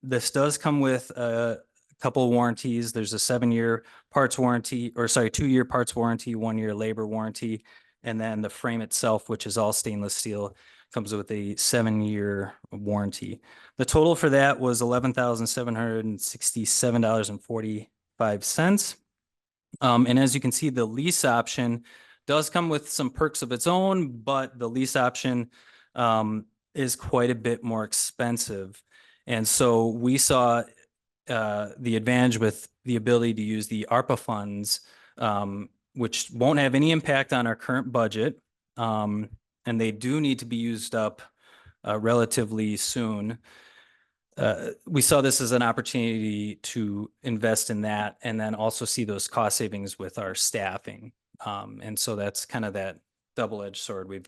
This does come with a couple of warranties. There's a 7-year parts warranty, or sorry, 2-year parts warranty, 1-year labor warranty. And then the frame itself, which is all stainless steel, comes with a 7-year warranty. The total for that was $11,767.45. And as you can see, the lease option does come with some perks of its own, but the lease option is quite a bit more expensive. And so we saw the advantage with the ability to use the ARPA funds, which won't have any impact on our current budget. And they do need to be used up relatively soon. We saw this as an opportunity to invest in that and then also see those cost savings with our staffing. And so that's kind of that double-edged sword. We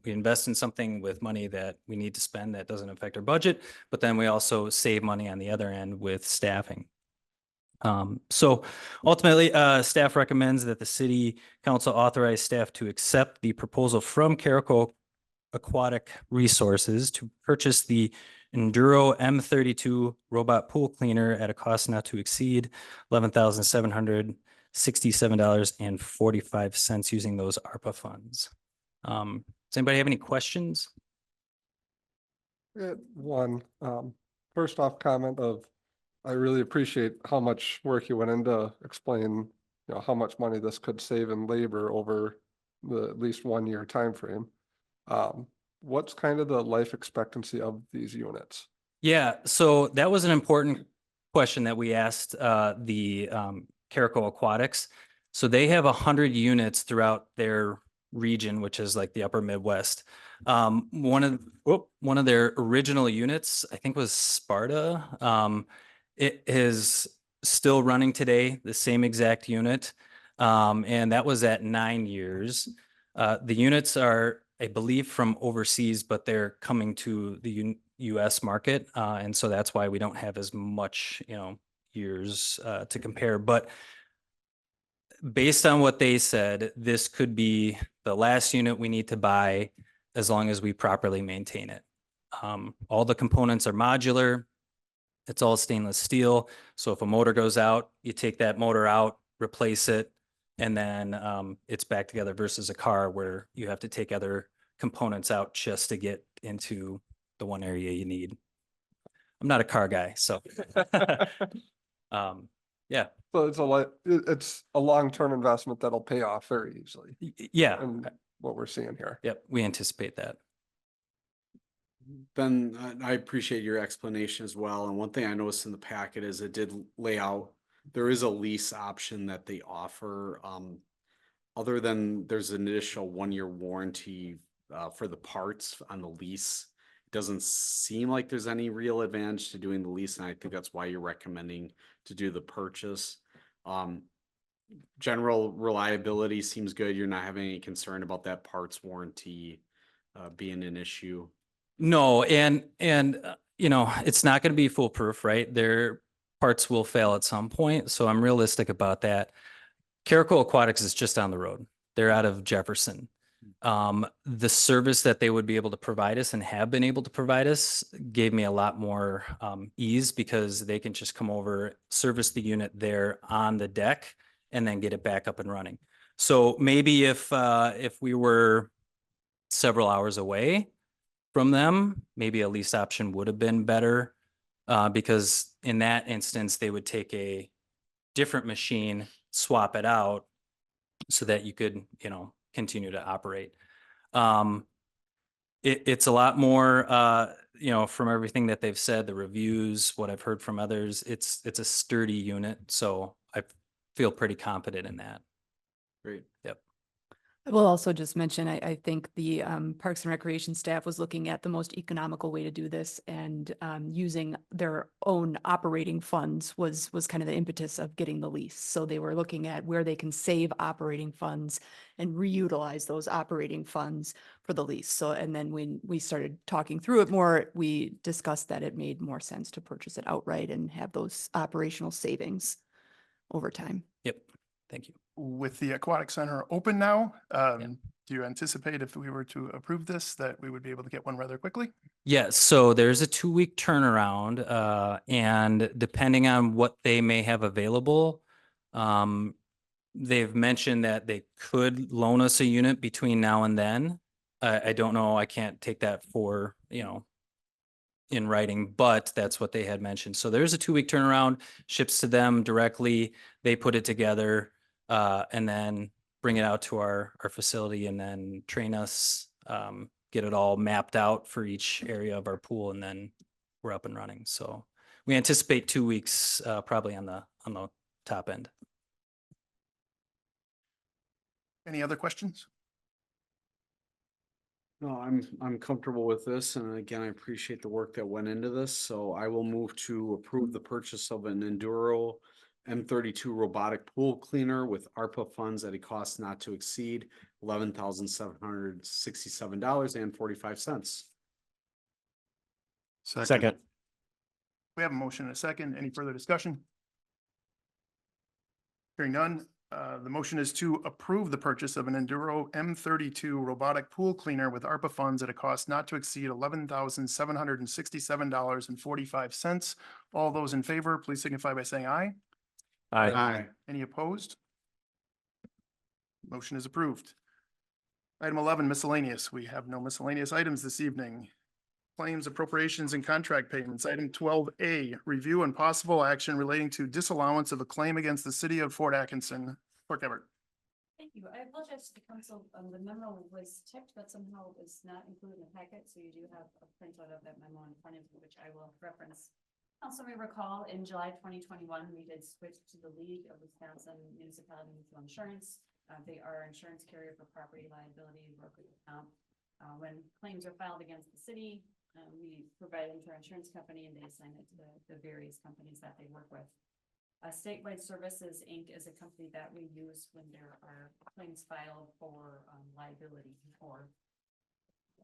invest in something with money that we need to spend that doesn't affect our budget, but then we also save money on the other end with staffing. So ultimately, staff recommends that the city council authorize staff to accept the proposal from Carico Aquatic Resources to purchase the Enduro M32 robot pool cleaner at a cost not to exceed $11,767.45 using those ARPA funds. Does anybody have any questions? One, first off comment of, I really appreciate how much work you went into explain, how much money this could save in labor over the at least 1-year time frame. What's kind of the life expectancy of these units? Yeah, so that was an important question that we asked the Carico Aquatics. So they have 100 units throughout their region, which is like the upper Midwest. One of their original units, I think, was Sparta. It is still running today, the same exact unit. And that was at 9 years. The units are, I believe, from overseas, but they're coming to the US market. And so that's why we don't have as much, years to compare. But based on what they said, this could be the last unit we need to buy as long as we properly maintain it. All the components are modular. It's all stainless steel. So if a motor goes out, you take that motor out, replace it, and then it's back together versus a car where you have to take other components out just to get into the one area you need. I'm not a car guy, so yeah. So it's a long-term investment that'll pay off very easily. Yeah. And what we're seeing here. Yep, we anticipate that. Ben, I appreciate your explanation as well. And one thing I noticed in the packet is it did lay out there is a lease option that they offer. Other than there's an initial 1-year warranty for the parts on the lease. Doesn't seem like there's any real advantage to doing the lease, and I think that's why you're recommending to do the purchase. General reliability seems good. You're not having any concern about that parts warranty being an issue. No, and you know, it's not going to be foolproof, right? Their parts will fail at some point, so I'm realistic about that. Caracal Aquatics is just down the road. They're out of Jefferson. The service that they would be able to provide us and have been able to provide us gave me a lot more ease, because they can just come over, service the unit there on the deck, and then get it back up and running. So maybe if we were several hours away from them, maybe a lease option would have been better, because in that instance, they would take a different machine, swap it out so that you could, you know, continue to operate. It's a lot more, you know, from everything that they've said, the reviews, what I've heard from others, it's a sturdy unit. So I feel pretty confident in that. Great. Yep. I will also just mention, I think the Parks and Recreation staff was looking at the most economical way to do this, and using their own operating funds was kind of the impetus of getting the lease. So they were looking at where they can save operating funds and reutilize those operating funds for the lease. So, and then when we started talking through it more, we discussed that it made more sense to purchase it outright and have those operational savings over time. Yep. Thank you. With the aquatic center open now, do you anticipate if we were to approve this, that we would be able to get one rather quickly? Yeah, so there's a 2-week turnaround, and depending on what they may have available, they've mentioned that they could loan us a unit between now and then. I don't know, I can't take that for, you know, in writing, but that's what they had mentioned. So there's a 2-week turnaround, ships to them directly, they put it together, and then bring it out to our facility, and then train us, get it all mapped out for each area of our pool, and then we're up and running. So we anticipate 2 weeks, probably on the top end. Any other questions? No, I'm comfortable with this, and again, I appreciate the work that went into this, so I will move to approve the purchase of an Enduro M32 robotic pool cleaner with ARPA funds at a cost not to exceed $11,767.45. Second. We have a motion and a second. Any further discussion? Hearing none, the motion is to approve the purchase of an Enduro M32 robotic pool cleaner with ARPA funds at a cost not to exceed $11,767.45. All those in favor, please signify by saying aye. Aye. Any opposed? Motion is approved. Item 11, miscellaneous. We have no miscellaneous items this evening. Claims, appropriations, and contract payments. Item 12A, review and possible action relating to disallowance of a claim against the city of Fort Atkinson. Clerk Everett. Thank you. I apologize to the council. The memo was tipped, but somehow was not included in the packet. So you do have a printout of that memo in front of you, which I will reference. Also, we recall in July 2021, we did switch to the League of Wisconsin Municipality Mutual Insurance. They are our insurance carrier for property liability and brokerage account. When claims are filed against the city, we provide them to our insurance company, and they assign it to the various companies that they work with. Statewide Services, Inc. is a company that we use when there are claims filed for liability or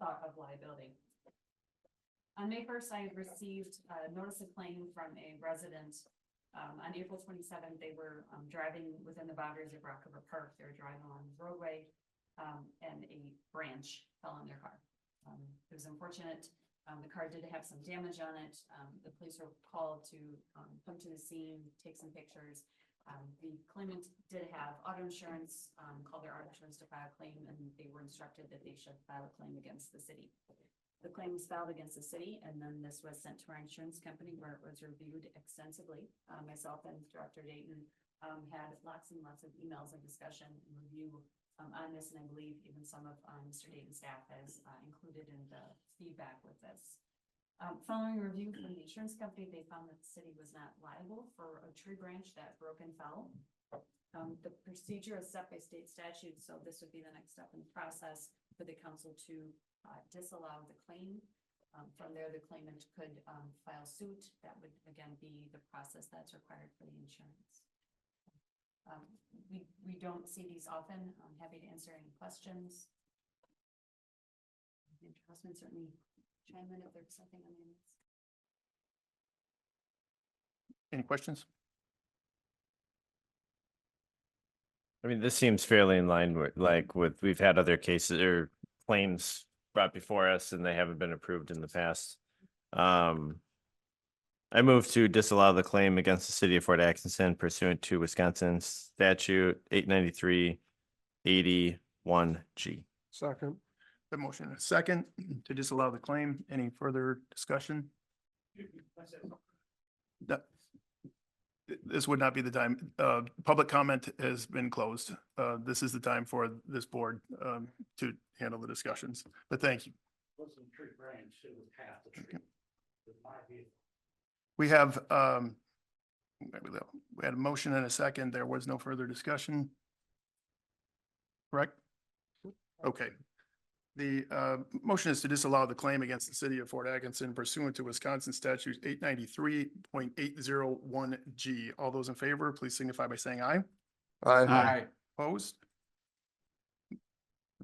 thought of liability. On May 1st, I received a notice of claim from a resident. On April 27th, they were driving within the boundaries of Rock River Park. They were driving along the roadway, and a branch fell on their car. It was unfortunate. The car did have some damage on it. The police were called to come to the scene, take some pictures. The claimant did have auto insurance, called their auto insurance to file a claim, and they were instructed that they should file a claim against the city. The claim was filed against the city, and then this was sent to our insurance company, where it was reviewed extensively. Myself and Director Dayton had lots and lots of emails and discussion and review on this, and I believe even some of Mr. Dayton's staff has included in the feedback with this. Following a review from the insurance company, they found that the city was not liable for a tree branch that broke and fell. The procedure is set by state statute, so this would be the next step in the process for the council to disallow the claim. From there, the claimant could file suit. That would again be the process that's required for the insurance. We don't see these often. I'm happy to answer any questions. And Councilman certainly chime in if there's something on the minutes. Any questions? I mean, this seems fairly in line with, like, with, we've had other cases or claims brought before us and they haven't been approved in the past. I move to disallow the claim against the city of Fort Atkinson pursuant to Wisconsin statute 893-81G. Second. The motion and a second to disallow the claim. Any further discussion? No. This would not be the time. Public comment has been closed. This is the time for this board to handle the discussions, but thank you. We have, we had a motion and a second. There was no further discussion. Correct? Okay. The motion is to disallow the claim against the city of Fort Atkinson pursuant to Wisconsin statute 893.801G. All those in favor, please signify by saying aye. Aye. Opposed? The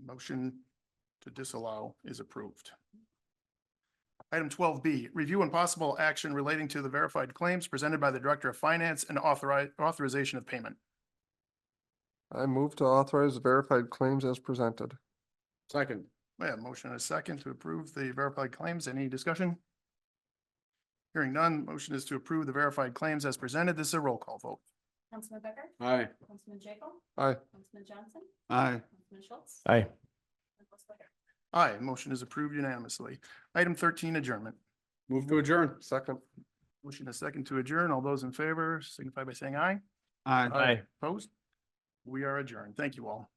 motion to disallow is approved. Item 12B, review and possible action relating to the verified claims presented by the Director of Finance and authorization of payment. I move to authorize the verified claims as presented. Second. We have a motion and a second to approve the verified claims. Any discussion? Hearing none, motion is to approve the verified claims as presented. This is a roll call vote. Councilman Becker? Aye. Councilman Jekyll? Aye. Councilman Johnson? Aye. Councilman Schultz? Aye. Councilman Swicker? Aye, motion is approved unanimously. Item 13, adjournment. Move to adjourn. Second. Motion a second to adjourn. All those in favor signify by saying aye. Aye. Aye. Opposed? We are adjourned. Thank you all.